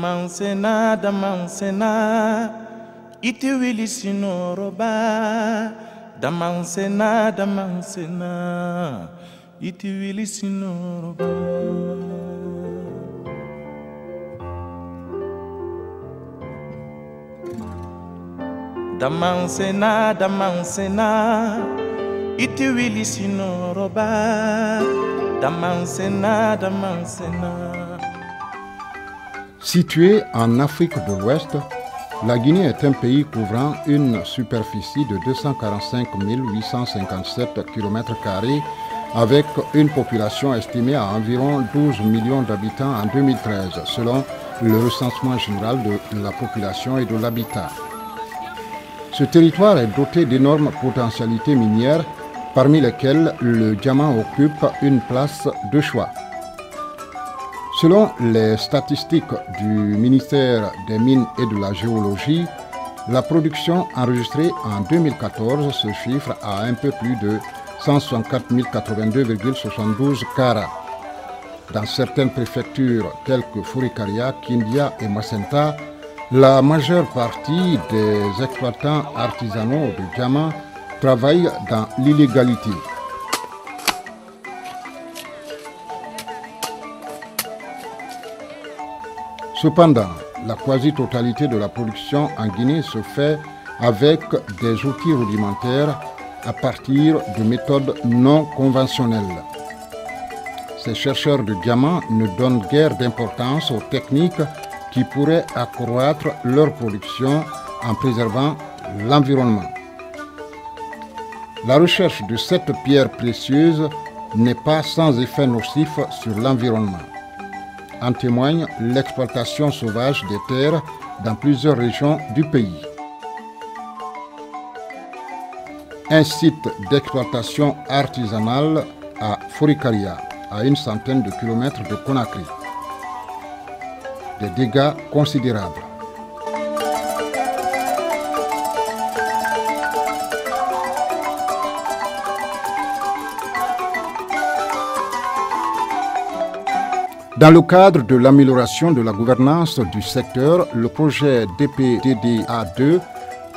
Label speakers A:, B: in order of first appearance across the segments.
A: Damansena, iti wili sinoroba. Damansena, iti wili sinoroba. Damansena, iti wili sinoroba. Damansena.
B: Située en Afrique de l'Ouest, la Guinée est un pays couvrant une superficie de 245 857 km² avec une population estimée à environ 12 millions d'habitants en 2013, selon le recensement général de la population et de l'habitat. Ce territoire est doté d'énormes potentialités minières, parmi lesquelles le diamant occupe une place de choix. Selon les statistiques du ministère des Mines et de la Géologie, la production enregistrée en 2014 se chiffre à un peu plus de 164 082,72 carats. Dans certaines préfectures telles que Fourikaria, Kindia et Macenta, la majeure partie des exploitants artisanaux de diamants travaillent dans l'illégalité. Cependant, la quasi-totalité de la production en Guinée se fait avec des outils rudimentaires à partir de méthodes non conventionnelles. Ces chercheurs de diamants ne donnent guère d'importance aux techniques qui pourraient accroître leur production en préservant l'environnement. La recherche de cette pierre précieuse n'est pas sans effet nocif sur l'environnement. En témoigne l'exploitation sauvage des terres dans plusieurs régions du pays. Un site d'exploitation artisanale à Fourikaria, à une centaine de kilomètres de Conakry. Des dégâts considérables. Dans le cadre de l'amélioration de la gouvernance du secteur, le projet DPDDA2,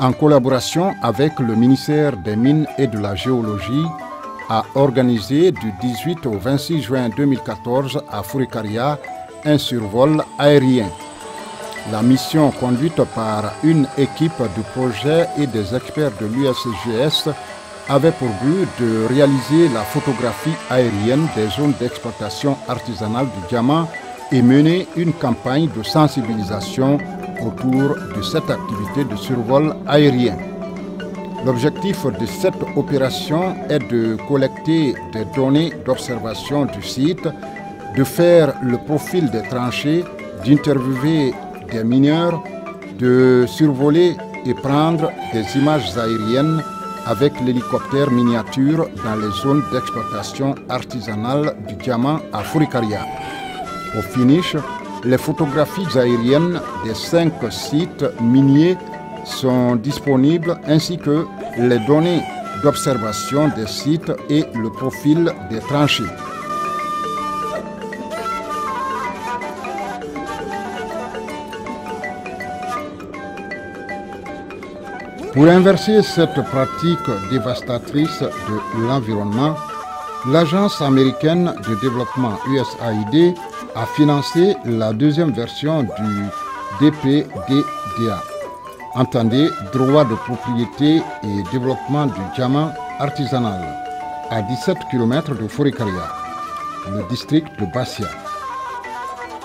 B: en collaboration avec le ministère des Mines et de la Géologie, a organisé du 18 au 26 juin 2014 à Fourikaria un survol aérien. La mission, conduite par une équipe du projet et des experts de l'USGS, avait pour but de réaliser la photographie aérienne des zones d'exploitation artisanale du diamant et mener une campagne de sensibilisation autour de cette activité de survol aérien. L'objectif de cette opération est de collecter des données d'observation du site, de faire le profil des tranchées, d'interviewer des mineurs, de survoler et prendre des images aériennes avec l'hélicoptère miniature dans les zones d'exploitation artisanale du diamant à Fourikaria. Au finish, les photographies aériennes des 5 sites miniers sont disponibles ainsi que les données d'observation des sites et le profil des tranchées. Pour inverser cette pratique dévastatrice de l'environnement, l'Agence américaine de développement USAID a financé la deuxième version du DPDDA. Entendez droit de propriété et développement du diamant artisanal à 17 km de Fourikaria, le district de Bassia.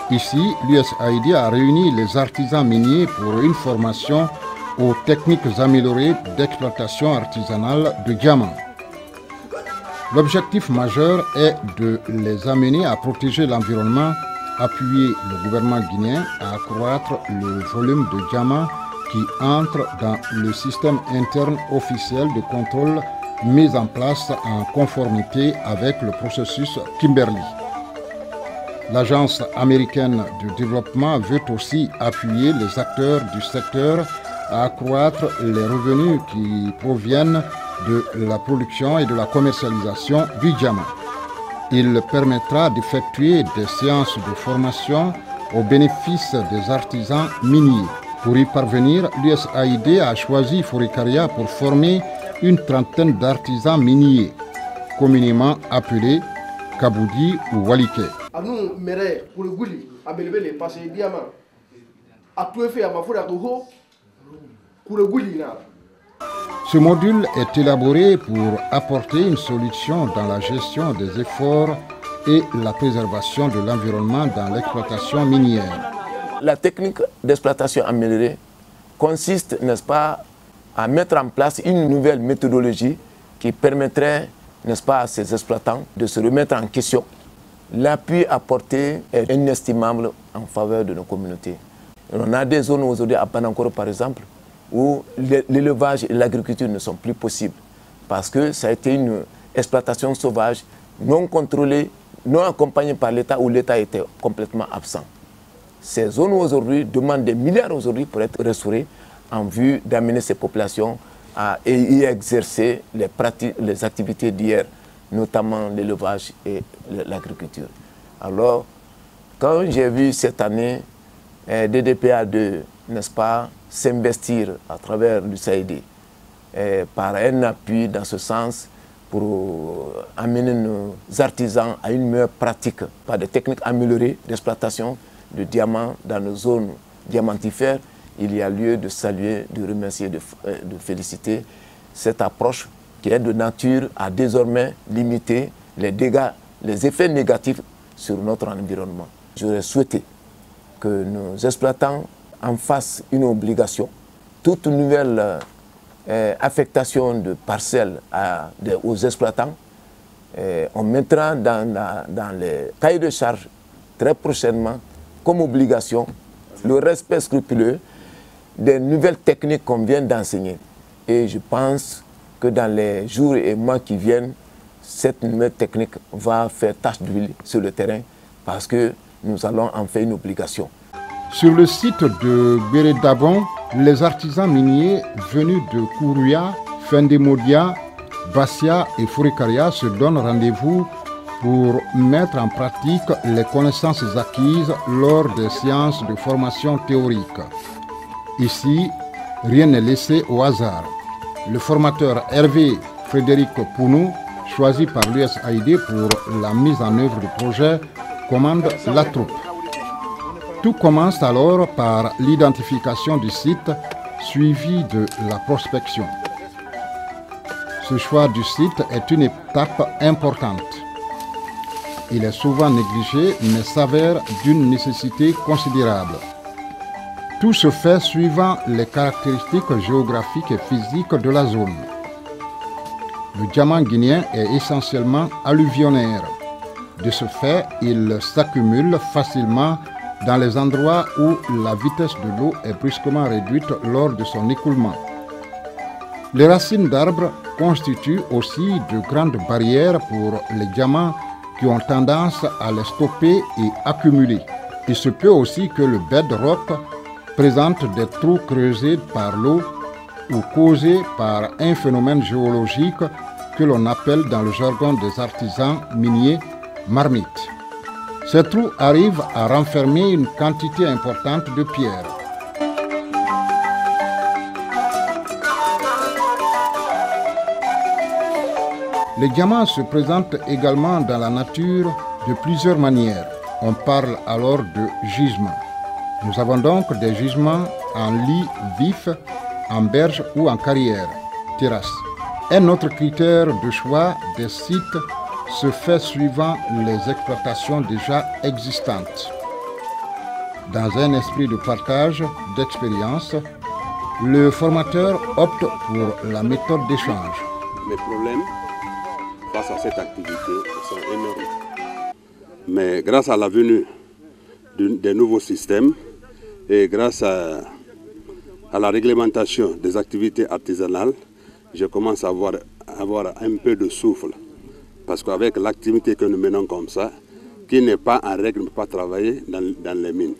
B: Ici, l'USAID a réuni les artisans miniers pour une formation aux techniques améliorées d'exploitation artisanale de diamants. L'objectif majeur est de les amener à protéger l'environnement, appuyer le gouvernement guinéen à accroître le volume de diamants qui entrent dans le système interne officiel de contrôle mis en place en conformité avec le processus Kimberley. L'Agence américaine de développement veut aussi appuyer les acteurs du secteur à accroître les revenus qui proviennent de la production et de la commercialisation du diamant. Il permettra d'effectuer des séances de formation au bénéfice des artisans miniers. Pour y parvenir, l'USAID a choisi Fourikaria pour former une trentaine d'artisans miniers, communément appelés Kaboudi ou Walike. Ce module est élaboré pour apporter une solution dans la gestion des efforts et la préservation de l'environnement dans l'exploitation minière.
C: La technique d'exploitation améliorée consiste, n'est-ce pas, à mettre en place une nouvelle méthodologie qui permettrait, n'est-ce pas, à ces exploitants de se remettre en question. L'appui apporté est inestimable en faveur de nos communautés. On a des zones aujourd'hui à Banankoro, par exemple, où l'élevage et l'agriculture ne sont plus possibles parce que ça a été une exploitation sauvage, non contrôlée, non accompagnée par l'État, où l'État était complètement absent. Ces zones aujourd'hui demandent des milliards aujourd'hui pour être restaurées en vue d'amener ces populations à y exercer les activités d'hier, notamment l'élevage et l'agriculture. Alors, quand j'ai vu cette année DDPA2, n'est-ce pas, s'investir à travers l'USAID par un appui dans ce sens pour amener nos artisans à une meilleure pratique par des techniques améliorées d'exploitation de diamants dans nos zones diamantifères, il y a lieu de saluer, de remercier, de féliciter cette approche qui est de nature à désormais limiter les dégâts, les effets négatifs sur notre environnement. J'aurais souhaité que nos exploitants en fassent une obligation. Toute nouvelle affectation de parcelles aux exploitants, on mettra dans les cahiers de charges très prochainement comme obligation le respect scrupuleux des nouvelles techniques qu'on vient d'enseigner. Et je pense que dans les jours et mois qui viennent, cette nouvelle technique va faire tache d'huile sur le terrain parce que nous allons en faire une obligation.
B: Sur le site de Bérédabon, les artisans miniers venus de Kourouya, Fendemodia, Bassia et Fourikaria se donnent rendez-vous pour mettre en pratique les connaissances acquises lors des séances de formation théorique. Ici, rien n'est laissé au hasard. Le formateur Hervé Frédéric Pounou, choisi par l'USAID pour la mise en œuvre du projet, commande la troupe. Tout commence alors par l'identification du site, suivi de la prospection. Ce choix du site est une étape importante. Il est souvent négligé, mais s'avère d'une nécessité considérable. Tout se fait suivant les caractéristiques géographiques et physiques de la zone. Le diamant guinéen est essentiellement alluvionnaire. De ce fait, il s'accumule facilement dans les endroits où la vitesse de l'eau est brusquement réduite lors de son écoulement. Les racines d'arbres constituent aussi de grandes barrières pour les diamants qui ont tendance à les stopper et accumuler. Il se peut aussi que le bedrock présente des trous creusés par l'eau ou causés par un phénomène géologique que l'on appelle dans le jargon des artisans miniers marmite. Ces trous arrivent à renfermer une quantité importante de pierres. Les diamants se présentent également dans la nature de plusieurs manières. On parle alors de gisements. Nous avons donc des gisements en lit vif, en berge ou en carrière, terrasse. Un autre critère de choix des sites se fait suivant les exploitations déjà existantes. Dans un esprit de partage d'expérience, le formateur opte pour la méthode d'échange.
D: Les problèmes face à cette activité sont énormes. Mais grâce à la venue des nouveaux systèmes et grâce à la réglementation des activités artisanales, je commence à avoir un peu de souffle. Parce qu'avec l'activité que nous menons comme ça, qui n'est pas en règle, ne peut pas travailler dans les mines.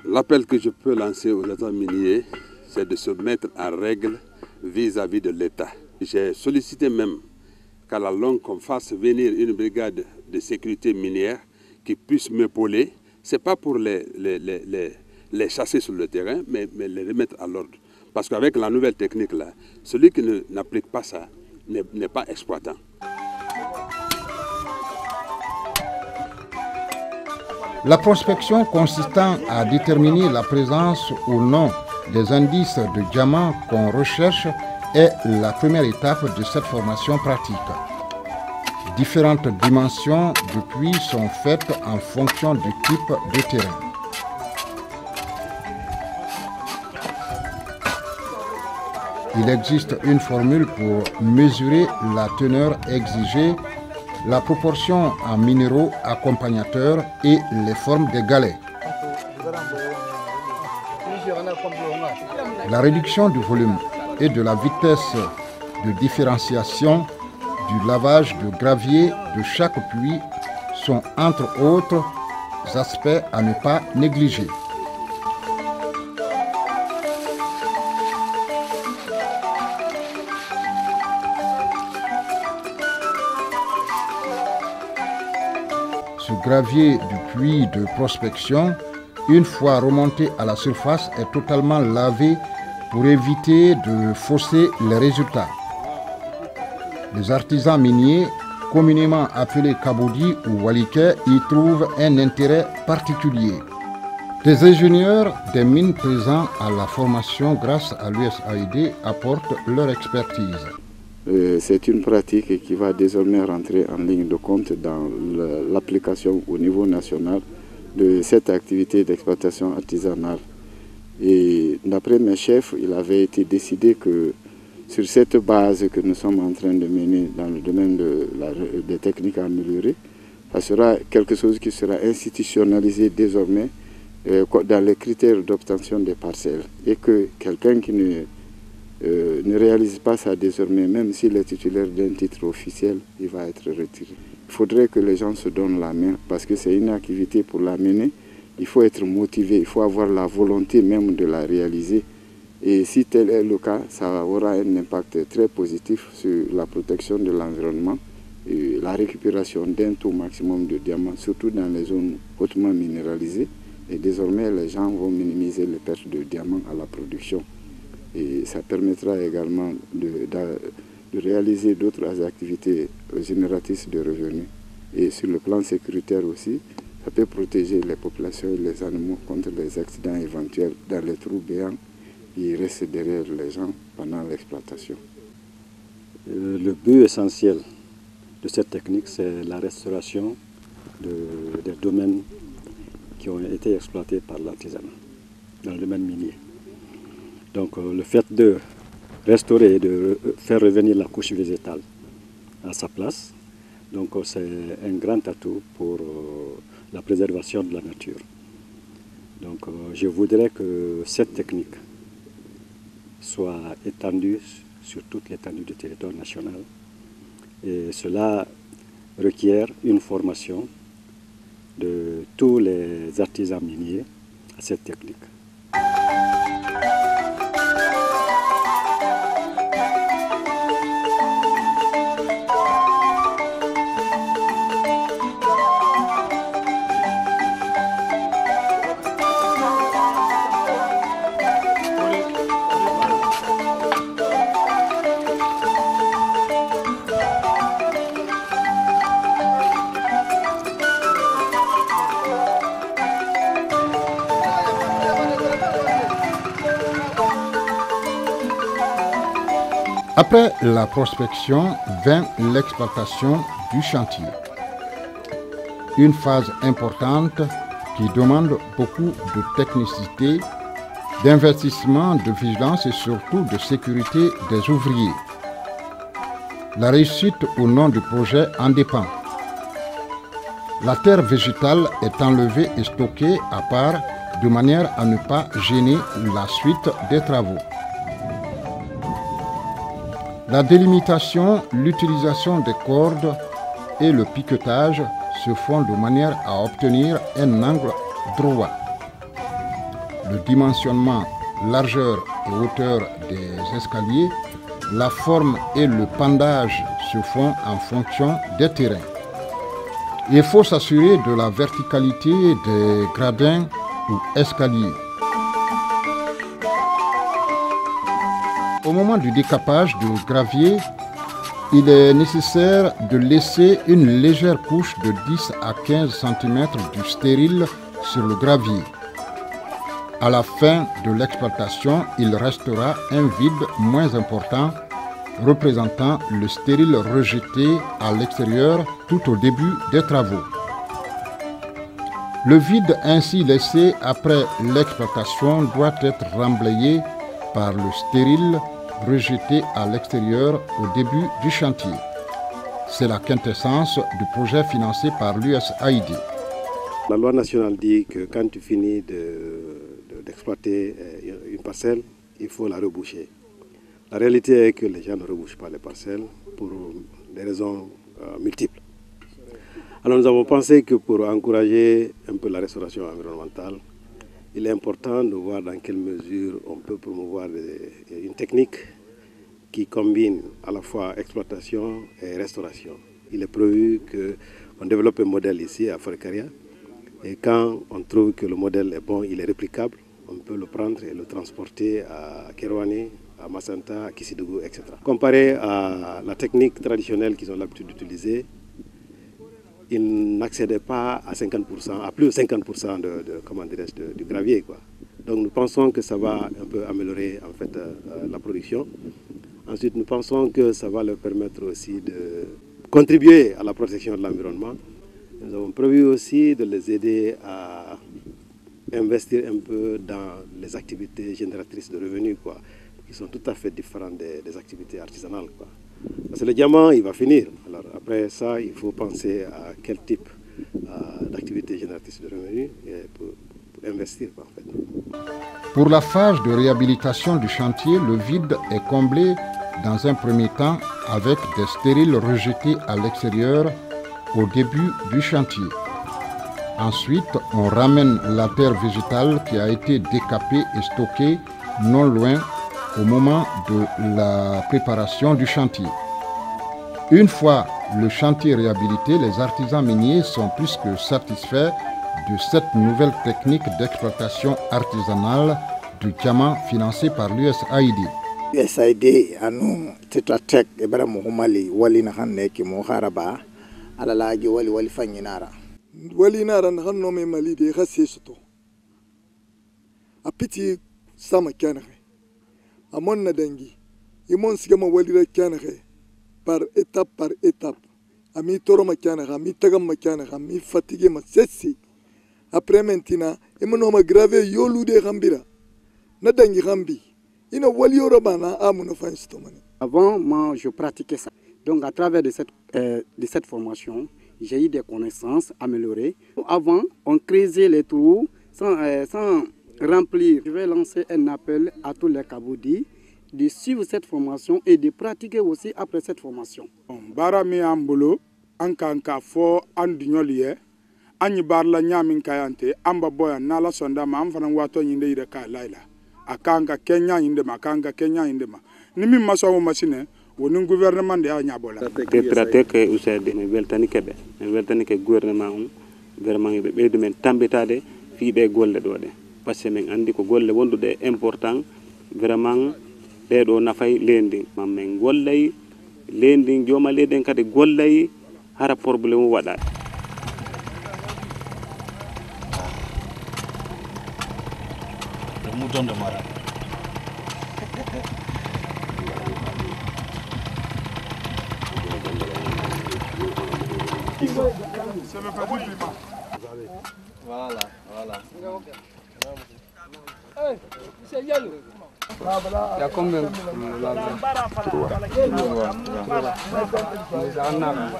D: L'appel que je peux lancer aux agents miniers, c'est de se mettre en règle vis-à-vis de l'État. J'ai sollicité même qu'à la longue, qu'on fasse venir une brigade de sécurité minière qui puisse m'épauler Ce n'est pas pour les chasser sur le terrain, mais les remettre à l'ordre. Parce qu'avec la nouvelle technique, là, celui qui n'applique pas ça n'est pas exploitant.
B: La prospection consistant à déterminer la présence ou non des indices de diamants qu'on recherche est la première étape de cette formation pratique. Différentes dimensions du puits sont faites en fonction du type de terrain. Il existe une formule pour mesurer la teneur exigée, la proportion en minéraux accompagnateurs et les formes des galets. La réduction du volume et de la vitesse de différenciation du lavage de gravier de chaque puits sont entre autres aspects à ne pas négliger. Ce gravier du puits de prospection, une fois remonté à la surface, est totalement lavé pour éviter de fausser les résultats. Les artisans miniers, communément appelés Kaboudi ou Waliké, y trouvent un intérêt particulier. Des ingénieurs des mines présents à la formation grâce à l'USAID apportent leur expertise.
E: C'est une pratique qui va désormais rentrer en ligne de compte dans l'application au niveau national de cette activité d'exploitation artisanale. Et d'après mes chefs, il avait été décidé que sur cette base que nous sommes en train de mener dans le domaine des techniques à améliorer, ça sera quelque chose qui sera institutionnalisé désormais dans les critères d'obtention des parcelles. Et que quelqu'un qui ne réalise pas ça désormais, même s'il est titulaire d'un titre officiel, il va être retiré. Il faudrait que les gens se donnent la main parce que c'est une activité pour la mener. Il faut être motivé, il faut avoir la volonté même de la réaliser. Et si tel est le cas, ça aura un impact très positif sur la protection de l'environnement et la récupération d'un taux maximum de diamants, surtout dans les zones hautement minéralisées. Et désormais, les gens vont minimiser les pertes de diamants à la production. Et ça permettra également de réaliser d'autres activités génératrices de revenus. Et sur le plan sécuritaire aussi, ça peut protéger les populations et les animaux contre les accidents éventuels dans les trous béants qui restent derrière les gens pendant l'exploitation.
F: Le but essentiel de cette technique, c'est la restauration des domaines qui ont été exploités par l'artisanat, dans le domaine minier. Donc le fait de restaurer et de faire revenir la couche végétale à sa place, donc c'est un grand atout pour la préservation de la nature. Donc je voudrais que cette technique soit étendue sur toute l'étendue du territoire national. Et cela requiert une formation de tous les artisans miniers à cette technique.
B: Après la prospection vient l'exploitation du chantier. Une phase importante qui demande beaucoup de technicité, d'investissement, de vigilance et surtout de sécurité des ouvriers. La réussite au nom du projet en dépend. La terre végétale est enlevée et stockée à part de manière à ne pas gêner la suite des travaux. La délimitation, l'utilisation des cordes et le piquetage se font de manière à obtenir un angle droit. Le dimensionnement, largeur et hauteur des escaliers, la forme et le pendage se font en fonction des terrains. Il faut s'assurer de la verticalité des gradins ou escaliers. Au moment du décapage du gravier, il est nécessaire de laisser une légère couche de 10 à 15 cm du stérile sur le gravier. À la fin de l'exploitation, il restera un vide moins important représentant le stérile rejeté à l'extérieur tout au début des travaux. Le vide ainsi laissé après l'exploitation doit être remblayé par le stérile rejeté à l'extérieur au début du chantier. C'est la quintessence du projet financé par l'USAID.
G: La loi nationale dit que quand tu finis d'exploiter une parcelle, il faut la reboucher. La réalité est que les gens ne rebouchent pas les parcelles pour des raisons multiples. Alors nous avons pensé que pour encourager un peu la restauration environnementale, il est important de voir dans quelle mesure on peut promouvoir une technique qui combine à la fois exploitation et restauration. Il est prévu qu'on développe un modèle ici à Forêt-Caria et quand on trouve que le modèle est bon, il est réplicable, on peut le prendre et le transporter à Kerouani, à Massanta, à Kissidougou, etc. Comparé à la technique traditionnelle qu'ils ont l'habitude d'utiliser, ils n'accédaient pas à 50%, à plus de 50% du gravier, quoi. Donc nous pensons que ça va un peu améliorer en fait, la production. Ensuite, nous pensons que ça va leur permettre aussi de contribuer à la protection de l'environnement. Nous avons prévu aussi de les aider à investir un peu dans les activités génératrices de revenus, quoi, qui sont tout à fait différentes des activités artisanales, quoi. Parce que le diamant, il va finir. Alors après ça, il faut penser à quel type d'activité génératrice de revenus pour investir, quoi, en fait.
B: Pour la phase de réhabilitation du chantier, le vide est comblé dans un premier temps avec des stériles rejetés à l'extérieur au début du chantier. Ensuite, on ramène la terre végétale qui a été décapée et stockée non loin au moment de la préparation du chantier. Une fois le chantier réhabilité, les artisans miniers sont plus que satisfaits de cette nouvelle technique d'exploitation artisanale du diamant financée par l'USAID.
H: USAID anu tetratek ebara muhumali wali na hanne ki muharaba ala laji wali fanyinara
I: wali nara na hanno me mali de khase suto apiti sama kana amon na dangi imon sigama wali ra kana par étape ami toro ma kana ami tagam ma kana ami fatigué ma sessi après maintenant imono ma grave yolu de gambira na dangi gambi.
J: Avant, moi, je pratiquais ça. Donc, à travers de cette formation, j'ai eu des connaissances améliorées. Avant, on creusait les trous sans remplir. Je vais lancer un appel à tous les Kaboudi de suivre cette formation et de pratiquer aussi après cette formation.
K: Barami ambolo, anka fo andunyoliye, anyi barla nyamin kayante, amba boya nala sonda ma amfana wato nyinde ire ka laila. Akanga Kenya indema akanga Kenya indema nimi maso machine woni gouvernement de nyabola
L: te pratique usede me weltani ke gouvernement vraiment be beedu men tambitade fi de golle do de parce que men andi ko golle wondude important vraiment de do nafay lendi mam men gollay lendi joma leden kade gollay hara problème wada.
M: Mouton de Mara.
N: Voilà.
J: Il y a combien?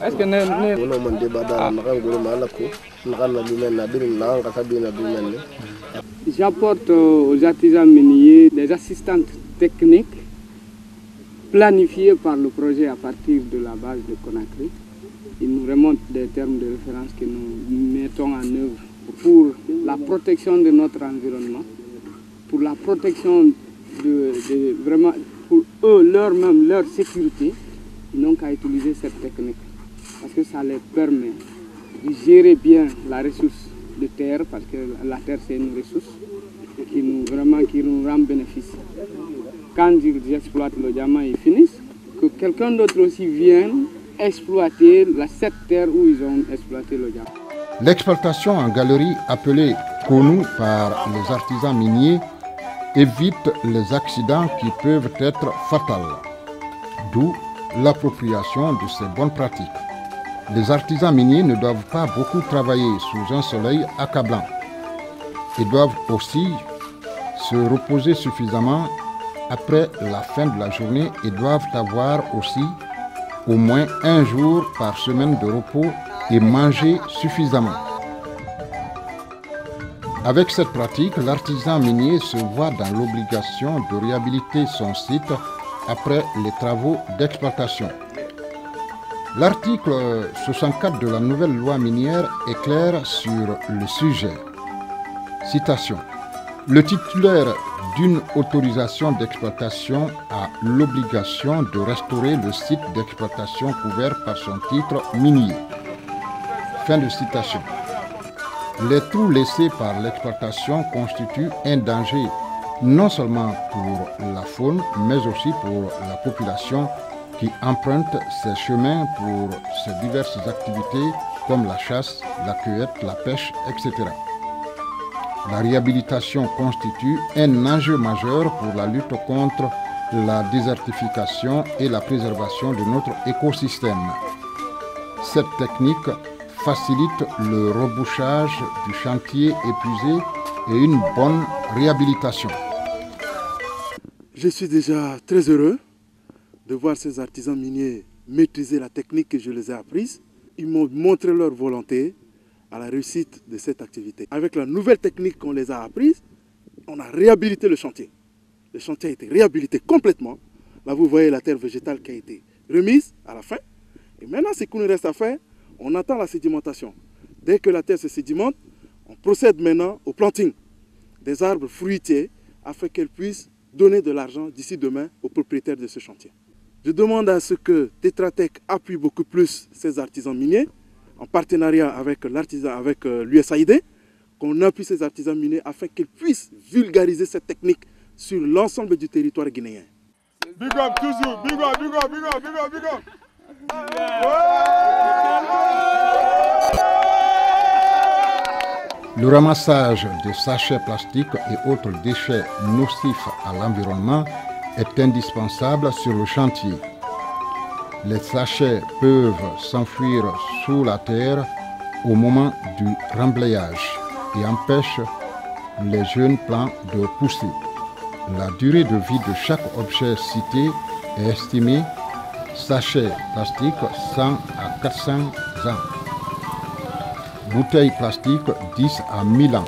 J: Est-ce que j'apporte aux artisans miniers des assistantes techniques planifiées par le projet à partir de la base de Conakry. Ils nous remontent des termes de référence que nous mettons en œuvre pour la protection de notre environnement, pour la protection vraiment pour eux, leur sécurité. Ils n'ont qu'à utiliser cette technique parce que ça les permet gérer bien la ressource de terre, parce que la terre c'est une ressource qui nous rend bénéfice. Quand ils exploitent le diamant, ils finissent, que quelqu'un d'autre aussi vienne exploiter cette terre où ils ont exploité le diamant.
B: L'exploitation en galerie, appelée Konou par les artisans miniers, évite les accidents qui peuvent être fatals, d'où l'appropriation de ces bonnes pratiques. Les artisans miniers ne doivent pas beaucoup travailler sous un soleil accablant. Ils doivent aussi se reposer suffisamment après la fin de la journée et doivent avoir aussi au moins un jour par semaine de repos et manger suffisamment. Avec cette pratique, l'artisan minier se voit dans l'obligation de réhabiliter son site après les travaux d'exploitation. L'article 64 de la nouvelle loi minière est clair sur le sujet. Citation. Le titulaire d'une autorisation d'exploitation a l'obligation de restaurer le site d'exploitation couvert par son titre minier. Fin de citation. Les trous laissés par l'exploitation constituent un danger non seulement pour la faune, mais aussi pour la population qui emprunte ces chemins pour ces diverses activités comme la chasse, la cueillette, la pêche, etc. La réhabilitation constitue un enjeu majeur pour la lutte contre la désertification et la préservation de notre écosystème. Cette technique facilite le rebouchage du chantier épuisé et une bonne réhabilitation.
G: Je suis déjà très heureux de voir ces artisans miniers maîtriser la technique que je les ai apprise. Ils m'ont montré leur volonté à la réussite de cette activité. Avec la nouvelle technique qu'on les a apprise, on a réhabilité le chantier. Le chantier a été réhabilité complètement. Là, vous voyez la terre végétale qui a été remise à la fin. Et maintenant, ce qu'il nous reste à faire, on attend la sédimentation. Dès que la terre se sédimente, on procède maintenant au planting des arbres fruitiers afin qu'elles puissent donner de l'argent d'ici demain aux propriétaires de ce chantier. Je demande à ce que Tetra Tech appuie beaucoup plus ces artisans miniers, en partenariat avec l'USAID, qu'on appuie ces artisans miniers afin qu'ils puissent vulgariser cette technique sur l'ensemble du territoire guinéen.
K: Big up toujours, big up, big up, big up, big up, big up.
B: Le ramassage des sachets plastiques et autres déchets nocifs à l'environnement est indispensable sur le chantier. Les sachets peuvent s'enfuir sous la terre au moment du remblayage et empêchent les jeunes plants de pousser. La durée de vie de chaque objet cité est estimée, sachets plastiques 100 à 400 ans, bouteilles plastiques 10 à 1000 ans,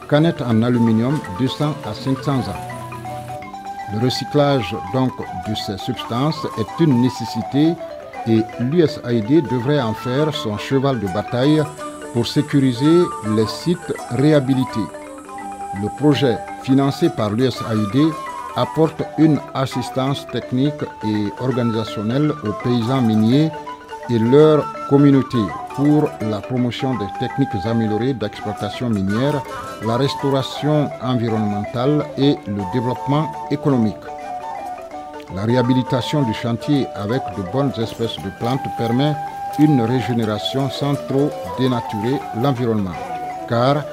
B: canettes en aluminium 200 à 500 ans. Le recyclage donc de ces substances est une nécessité et l'USAID devrait en faire son cheval de bataille pour sécuriser les sites réhabilités. Le projet financé par l'USAID apporte une assistance technique et organisationnelle aux paysans miniers et leur communauté pour la promotion des techniques améliorées d'exploitation minière, la restauration environnementale et le développement économique. La réhabilitation du chantier avec de bonnes espèces de plantes permet une régénération sans trop dénaturer l'environnement, car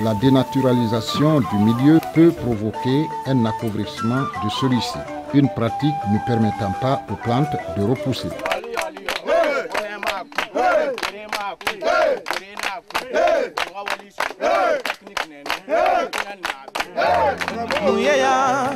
B: la dénaturalisation du milieu peut provoquer un appauvrissement de celui-ci, une pratique ne permettant pas aux plantes de repousser.
A: Mouya,